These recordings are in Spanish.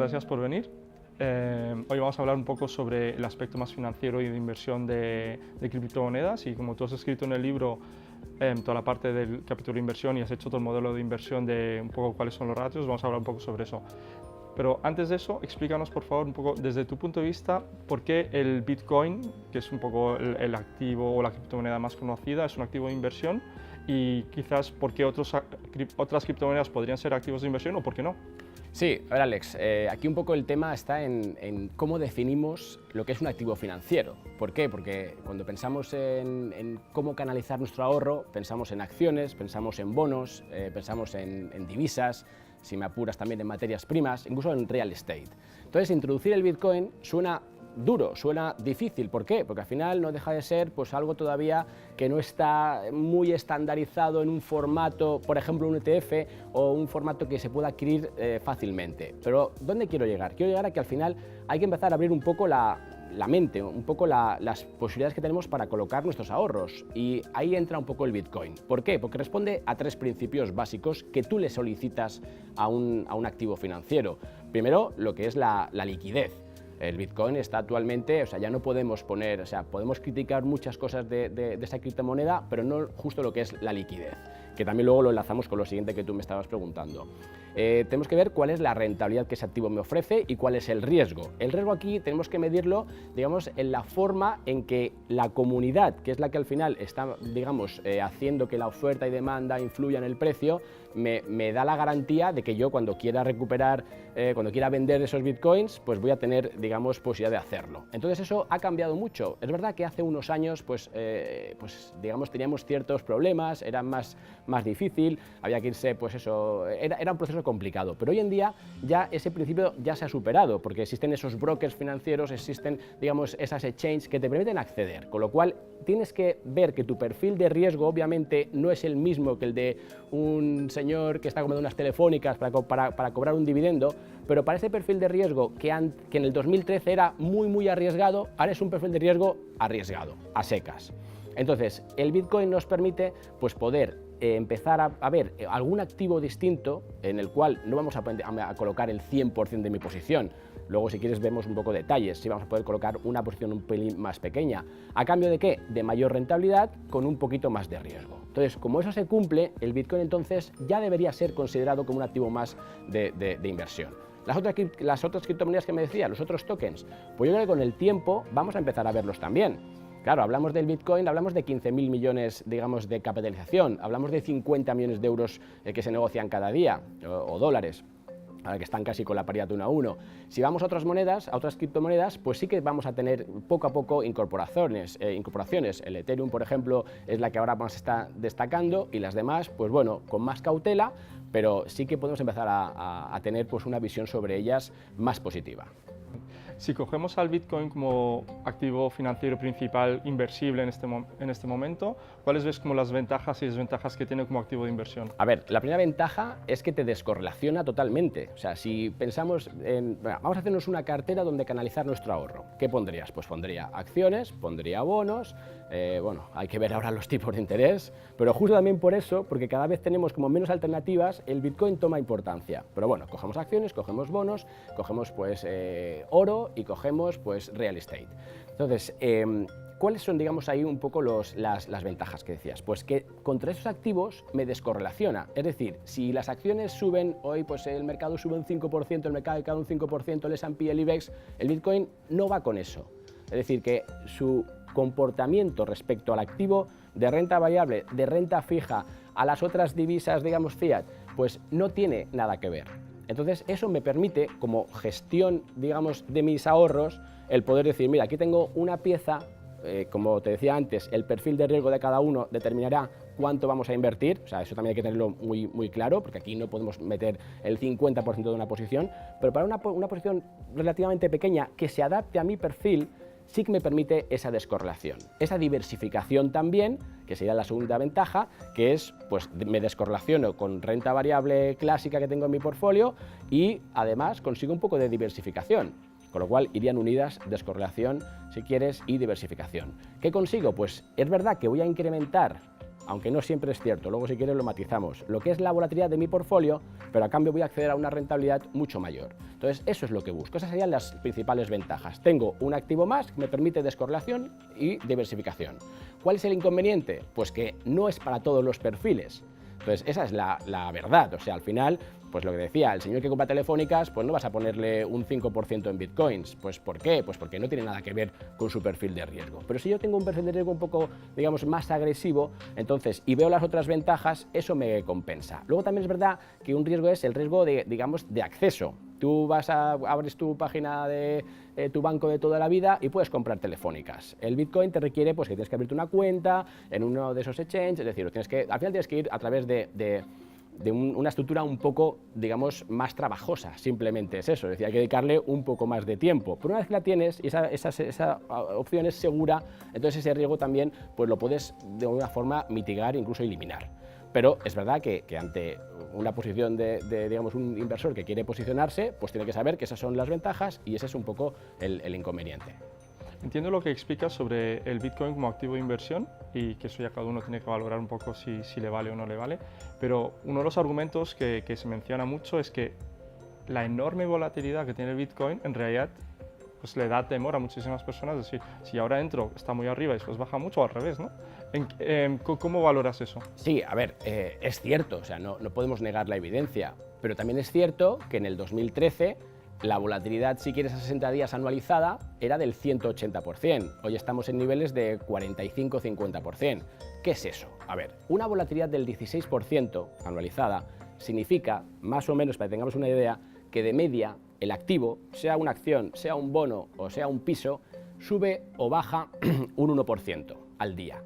gracias por venir. Hoy vamos a hablar un poco sobre el aspecto más financiero y de inversión de criptomonedas, y como tú has escrito en el libro toda la parte del capítulo de inversión y has hecho todo el modelo de inversión de un poco cuáles son los ratios, vamos a hablar un poco sobre eso. Pero antes de eso, explícanos por favor un poco desde tu punto de vista por qué el Bitcoin, que es un poco el activo o la criptomoneda más conocida, es un activo de inversión, y quizás por qué otras criptomonedas podrían ser activos de inversión o por qué no. Sí, a ver Alex, aquí un poco el tema está en cómo definimos lo que es un activo financiero. ¿Por qué? Porque cuando pensamos en cómo canalizar nuestro ahorro, pensamos en acciones, pensamos en bonos, pensamos en divisas, si me apuras también en materias primas, incluso en real estate. Entonces, introducir el Bitcoin suena duro, suena difícil. ¿Por qué? Porque al final no deja de ser pues, algo todavía que no está muy estandarizado en un formato, por ejemplo un ETF o un formato que se pueda adquirir fácilmente. Pero ¿dónde quiero llegar? Quiero llegar a que al final hay que empezar a abrir un poco la mente, un poco las posibilidades que tenemos para colocar nuestros ahorros, y ahí entra un poco el Bitcoin. ¿Por qué? Porque responde a tres principios básicos que tú le solicitas a un activo financiero. Primero, lo que es la liquidez. El Bitcoin está actualmente, o sea, ya no podemos poner, o sea, podemos criticar muchas cosas de esa criptomoneda, pero no justo lo que es la liquidez, que también luego lo enlazamos con lo siguiente que tú me estabas preguntando. Tenemos que ver cuál es la rentabilidad que ese activo me ofrece y cuál es el riesgo. El riesgo aquí tenemos que medirlo, digamos, en la forma en que la comunidad, que es la que al final está, digamos, haciendo que la oferta y demanda influya en el precio, me da la garantía de que yo cuando quiera recuperar, cuando quiera vender esos bitcoins, pues voy a tener, digamos, posibilidad de hacerlo. Entonces eso ha cambiado mucho. Es verdad que hace unos años, pues digamos, teníamos ciertos problemas, era más difícil, había que irse, pues eso, era un proceso complicado, pero hoy en día ya ese principio ya se ha superado, porque existen esos brokers financieros, existen, digamos, esas exchanges que te permiten acceder, con lo cual tienes que ver que tu perfil de riesgo obviamente no es el mismo que el de un señor que está comprando unas telefónicas para cobrar un dividendo, pero para ese perfil de riesgo que en el 2013 era muy arriesgado, ahora es un perfil de riesgo arriesgado, a secas. Entonces, el Bitcoin nos permite pues, poder empezar a ver algún activo distinto en el cual no vamos a colocar el 100% de mi posición. Luego, si quieres, vemos un poco detalles, si vamos a poder colocar una posición un pelín más pequeña. ¿A cambio de qué? De mayor rentabilidad con un poquito más de riesgo. Entonces, como eso se cumple, el Bitcoin entonces ya debería ser considerado como un activo más de inversión. Las otras criptomonedas que me decía, los otros tokens, pues yo creo que con el tiempo vamos a empezar a verlos también. Claro, hablamos del Bitcoin, hablamos de 15.000 millones, digamos, de capitalización, hablamos de 50 millones de euros que se negocian cada día, o dólares, ahora que están casi con la paridad de 1 a 1. Si vamos a otras monedas, a otras criptomonedas, pues sí que vamos a tener poco a poco incorporaciones. El Ethereum, por ejemplo, es la que ahora más está destacando, y las demás, pues bueno, con más cautela, pero sí que podemos empezar a tener pues, una visión sobre ellas más positiva. Si cogemos al Bitcoin como activo financiero principal inversible en este momento, ¿cuáles ves como las ventajas y desventajas que tiene como activo de inversión? A ver, la primera ventaja es que te descorrelaciona totalmente. O sea, si pensamos en... Vamos a hacernos una cartera donde canalizar nuestro ahorro. ¿Qué pondrías? Pues pondría acciones, pondría bonos, bueno, hay que ver ahora los tipos de interés, pero justo también por eso, porque cada vez tenemos como menos alternativas, el Bitcoin toma importancia. Pero bueno, cogemos acciones, cogemos bonos, cogemos pues oro y cogemos pues real estate. Entonces, ¿cuáles son, digamos, ahí un poco las ventajas que decías? Pues que contra esos activos me descorrelaciona. Es decir, si las acciones suben, hoy pues el mercado sube un 5%, el mercado cae un 5%, el S&P, el IBEX, el Bitcoin no va con eso. Es decir, que su comportamiento respecto al activo de renta variable, de renta fija, a las otras divisas, digamos, fiat, pues no tiene nada que ver. Entonces, eso me permite, como gestión, digamos, de mis ahorros, el poder decir, mira, aquí tengo una pieza, como te decía antes, el perfil de riesgo de cada uno determinará cuánto vamos a invertir, o sea, eso también hay que tenerlo muy claro, porque aquí no podemos meter el 50% de una posición, pero para una posición relativamente pequeña que se adapte a mi perfil, sí que me permite esa descorrelación, esa diversificación también, que sería la segunda ventaja, que es, pues me descorrelaciono con renta variable clásica que tengo en mi portfolio y además consigo un poco de diversificación, con lo cual irían unidas descorrelación, si quieres, y diversificación. ¿Qué consigo? Pues es verdad que voy a incrementar aunque no siempre es cierto, luego si quieres lo matizamos, lo que es la volatilidad de mi portfolio, pero a cambio voy a acceder a una rentabilidad mucho mayor. Entonces, eso es lo que busco, esas serían las principales ventajas. Tengo un activo más que me permite descorrelación y diversificación. ¿Cuál es el inconveniente? Pues que no es para todos los perfiles. Entonces, esa es la verdad, o sea, al final, pues lo que decía, el señor que compra telefónicas, pues no vas a ponerle un 5% en bitcoins. Pues ¿por qué? Pues porque no tiene nada que ver con su perfil de riesgo. Pero si yo tengo un perfil de riesgo un poco, digamos, más agresivo, entonces, y veo las otras ventajas, eso me compensa. Luego también es verdad que un riesgo es el riesgo de, digamos, de acceso. Tú abres tu página de tu banco de toda la vida y puedes comprar telefónicas. El Bitcoin te requiere pues, que tienes que abrirte una cuenta en uno de esos exchanges, es decir, al final tienes que ir a través de una estructura un poco, digamos, más trabajosa, simplemente es eso, es decir, hay que dedicarle un poco más de tiempo. Pero una vez que la tienes y esa opción es segura, entonces ese riesgo también pues, lo puedes de alguna forma mitigar, incluso eliminar. Pero es verdad que ante una posición digamos, un inversor que quiere posicionarse, pues tiene que saber que esas son las ventajas y ese es un poco el inconveniente. Entiendo lo que explicas sobre el Bitcoin como activo de inversión y que eso ya cada uno tiene que valorar un poco si le vale o no le vale, pero uno de los argumentos que se menciona mucho es que la enorme volatilidad que tiene el Bitcoin en realidad pues le da temor a muchísimas personas, es decir, si ahora entro está muy arriba y después baja mucho, o al revés, ¿no? ¿Cómo valoras eso? Sí, a ver, es cierto, o sea, no podemos negar la evidencia, pero también es cierto que en el 2013 la volatilidad, si quieres, a 60 días anualizada era del 180%. Hoy estamos en niveles de 45-50%. ¿Qué es eso? A ver, una volatilidad del 16% anualizada significa, más o menos, para que tengamos una idea, que de media el activo, sea una acción, sea un bono o sea un piso, sube o baja un 1% al día.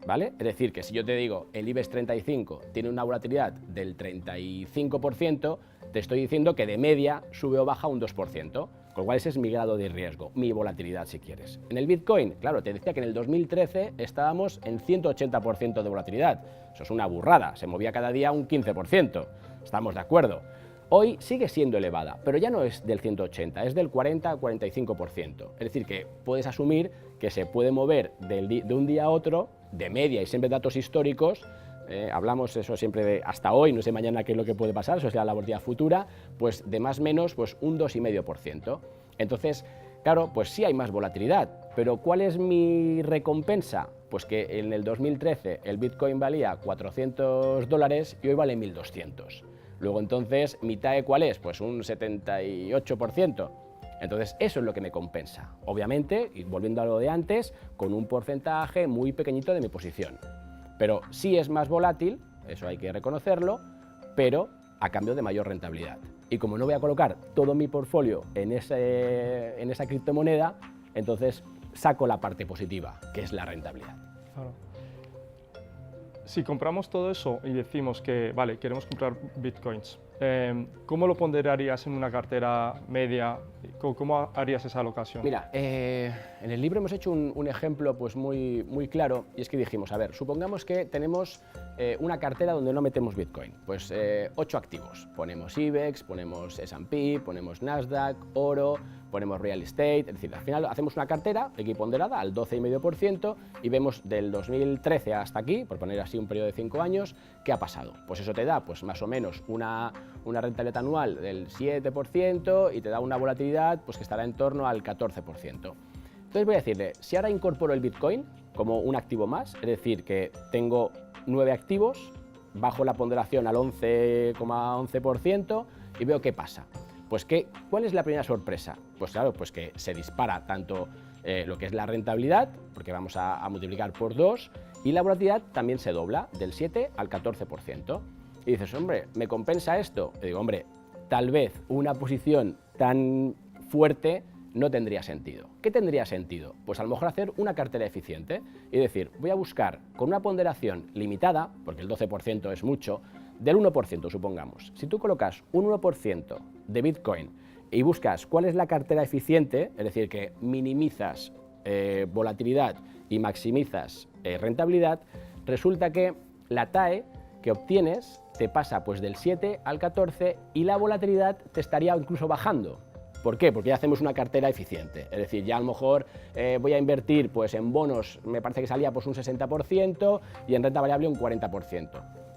¿Vale? Es decir, que si yo te digo el IBEX 35 tiene una volatilidad del 35%, te estoy diciendo que de media sube o baja un 2%, con lo cual ese es mi grado de riesgo, mi volatilidad si quieres. En el Bitcoin, claro, te decía que en el 2013 estábamos en 180% de volatilidad. Eso es una burrada, se movía cada día un 15%, estamos de acuerdo. Hoy sigue siendo elevada, pero ya no es del 180, es del 40-45%. Es decir, que puedes asumir que se puede mover de un día a otro, de media y siempre datos históricos, hablamos eso siempre de hasta hoy, no sé mañana qué es lo que puede pasar, eso será la volatilidad futura, pues de más o menos pues un 2,5%. Entonces, claro, pues sí hay más volatilidad, pero ¿cuál es mi recompensa? Pues que en el 2013 el Bitcoin valía $400 y hoy vale 1.200. Luego entonces, ¿mi TAE cuál es? Pues un 78%. Entonces, eso es lo que me compensa. Obviamente, y volviendo a lo de antes, con un porcentaje muy pequeñito de mi posición. Pero sí es más volátil, eso hay que reconocerlo, pero a cambio de mayor rentabilidad. Y como no voy a colocar todo mi portfolio en esa criptomoneda, entonces saco la parte positiva, que es la rentabilidad. Claro. Si compramos todo eso y decimos que, vale, queremos comprar bitcoins, ¿cómo lo ponderarías en una cartera media? ¿Cómo harías esa alocación? Mira, en el libro hemos hecho un ejemplo pues muy claro, y es que dijimos, a ver, supongamos que tenemos una cartera donde no metemos Bitcoin, pues 8 activos, ponemos IBEX, ponemos S&P, ponemos Nasdaq, oro, ponemos real estate, es decir, al final hacemos una cartera equiponderada al 12,5% y vemos del 2013 hasta aquí, por poner así un periodo de 5 años, ¿qué ha pasado? Pues eso te da pues más o menos una rentabilidad anual del 7% y te da una volatilidad pues que estará en torno al 14%. Entonces voy a decirle, si ahora incorporo el Bitcoin como un activo más, es decir, que tengo 9 activos, bajo la ponderación al 11,11% y veo qué pasa. Pues ¿cuál es la primera sorpresa? Pues claro, pues que se dispara tanto lo que es la rentabilidad, porque vamos a multiplicar por 2, y la volatilidad también se dobla, del 7 al 14%. Y dices, hombre, ¿me compensa esto? Y digo, hombre, tal vez una posición tan fuerte no tendría sentido. ¿Qué tendría sentido? Pues a lo mejor hacer una cartera eficiente y decir, voy a buscar con una ponderación limitada, porque el 12% es mucho, del 1%, supongamos. Si tú colocas un 1% de Bitcoin y buscas cuál es la cartera eficiente, es decir, que minimizas volatilidad y maximizas rentabilidad, resulta que la TAE que obtienes te pasa pues del 7 al 14 y la volatilidad te estaría incluso bajando. ¿Por qué? Porque ya hacemos una cartera eficiente, es decir, ya a lo mejor voy a invertir pues, en bonos, me parece que salía pues, un 60% y en renta variable un 40%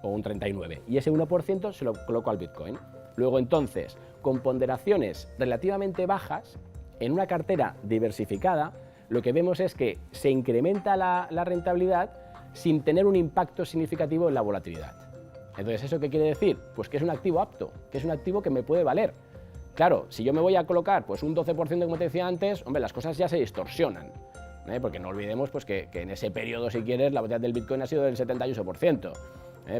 o un 39%, y ese 1% se lo coloco al Bitcoin. Luego entonces, con ponderaciones relativamente bajas, en una cartera diversificada, lo que vemos es que se incrementa la rentabilidad sin tener un impacto significativo en la volatilidad. Entonces, ¿eso qué quiere decir? Pues que es un activo apto, que es un activo que me puede valer. Claro, si yo me voy a colocar pues, un 12%, como te decía antes, hombre, las cosas ya se distorsionan, porque no olvidemos pues, que en ese periodo, si quieres, la volatilidad del Bitcoin ha sido del 78%.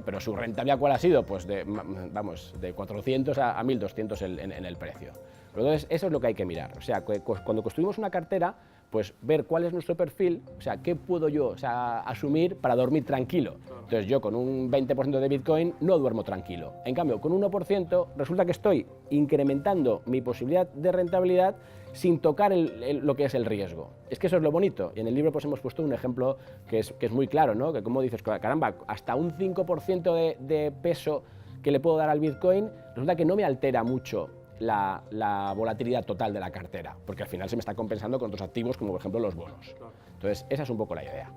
Pero su rentabilidad, ¿cuál ha sido? Pues de 400 a 1.200 en el precio. Entonces, eso es lo que hay que mirar. O sea, cuando construimos una cartera, pues ver cuál es nuestro perfil, o sea, qué puedo yo asumir para dormir tranquilo. Entonces, yo con un 20% de Bitcoin no duermo tranquilo. En cambio, con un 1% resulta que estoy incrementando mi posibilidad de rentabilidad sin tocar lo que es el riesgo. Es que eso es lo bonito. Y en el libro pues, hemos puesto un ejemplo que es muy claro, ¿no? Que como dices, caramba, hasta un 5% de peso que le puedo dar al Bitcoin, resulta que no me altera mucho la volatilidad total de la cartera, porque al final se me está compensando con otros activos, como por ejemplo los bonos. Entonces, esa es un poco la idea.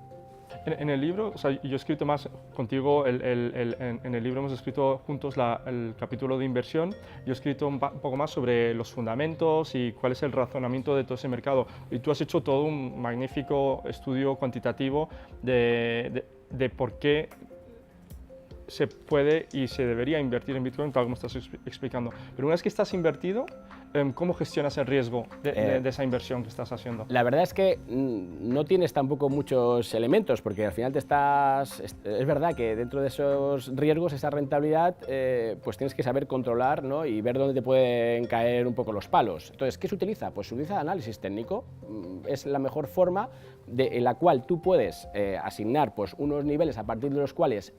En el libro, o sea, yo he escrito más contigo, en el libro hemos escrito juntos el capítulo de inversión, yo he escrito un poco más sobre los fundamentos y cuál es el razonamiento de todo ese mercado. Y tú has hecho todo un magnífico estudio cuantitativo de por qué se puede y se debería invertir en Bitcoin, tal como estás explicando. Pero una vez que estás invertido, ¿cómo gestionas el riesgo de esa inversión que estás haciendo? La verdad es que no tienes tampoco muchos elementos, porque al final es verdad que dentro de esos riesgos, esa rentabilidad, pues tienes que saber controlar, ¿no? Y ver dónde te pueden caer un poco los palos. Entonces, ¿qué se utiliza? Pues se utiliza análisis técnico. Es la mejor forma en la cual tú puedes asignar pues, unos niveles a partir de los cuales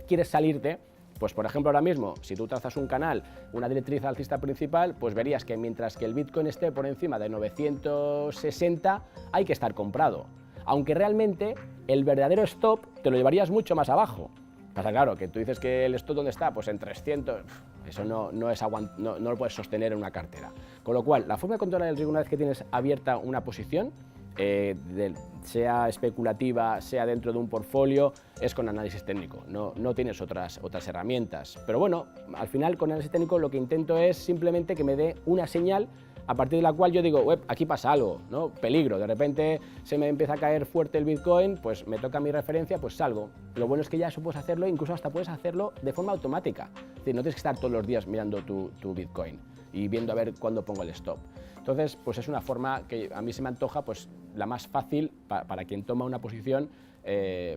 quieres salirte. Pues por ejemplo ahora mismo, si tú trazas un canal, una directriz alcista principal, pues verías que mientras que el Bitcoin esté por encima de 960, hay que estar comprado. Aunque realmente el verdadero stop te lo llevarías mucho más abajo. Pasa claro, que tú dices que el stop ¿dónde está? Pues en 300, eso no lo puedes sostener en una cartera. Con lo cual, la forma de controlar el riesgo una vez que tienes abierta una posición, sea especulativa, sea dentro de un portfolio, es con análisis técnico, no tienes otras herramientas. Pero bueno, al final con análisis técnico lo que intento es simplemente que me dé una señal a partir de la cual yo digo, aquí pasa algo, ¿no? Peligro, de repente se me empieza a caer fuerte el Bitcoin, pues me toca mi referencia, pues salgo. Lo bueno es que ya eso puedes hacerlo, incluso hasta puedes hacerlo de forma automática. Es decir, no tienes que estar todos los días mirando tu Bitcoin y viendo a ver cuándo pongo el stop. Entonces, pues es una forma que a mí se me antoja pues, la más fácil para quien toma una posición,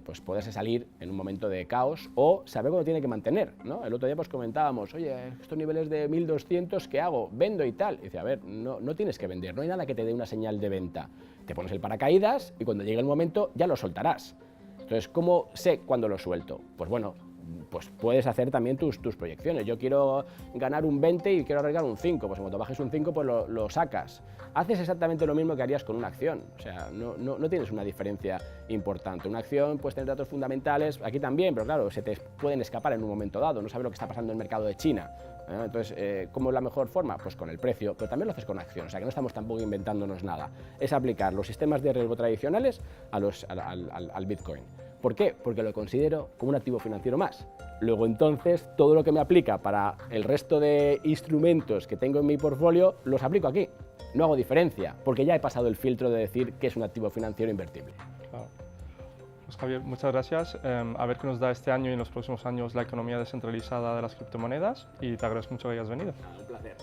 pues poderse salir en un momento de caos o saber cuándo tiene que mantener, ¿no? El otro día pues comentábamos, oye, estos niveles de 1200, ¿qué hago? ¿Vendo y tal? Y dice, a ver, no tienes que vender, no hay nada que te dé una señal de venta. Te pones el paracaídas y cuando llegue el momento ya lo soltarás. Entonces, ¿cómo sé cuándo lo suelto? Pues bueno, pues puedes hacer también tus proyecciones. Yo quiero ganar un 20 y quiero arriesgar un 5, pues cuando bajes un 5 pues lo sacas. Haces exactamente lo mismo que harías con una acción, o sea, no tienes una diferencia importante. Una acción puedes tener datos fundamentales, aquí también, pero claro, se te pueden escapar en un momento dado, no sabes lo que está pasando en el mercado de China. Entonces, ¿cómo es la mejor forma? Pues con el precio, pero también lo haces con acción, o sea que no estamos tampoco inventándonos nada. Es aplicar los sistemas de riesgo tradicionales al Bitcoin. ¿Por qué? Porque lo considero como un activo financiero más. Luego entonces todo lo que me aplica para el resto de instrumentos que tengo en mi portfolio los aplico aquí. No hago diferencia, porque ya he pasado el filtro de decir que es un activo financiero invertible. Claro. Pues Javier, muchas gracias. A ver qué nos da este año y en los próximos años la economía descentralizada de las criptomonedas y te agradezco mucho que hayas venido. Un placer.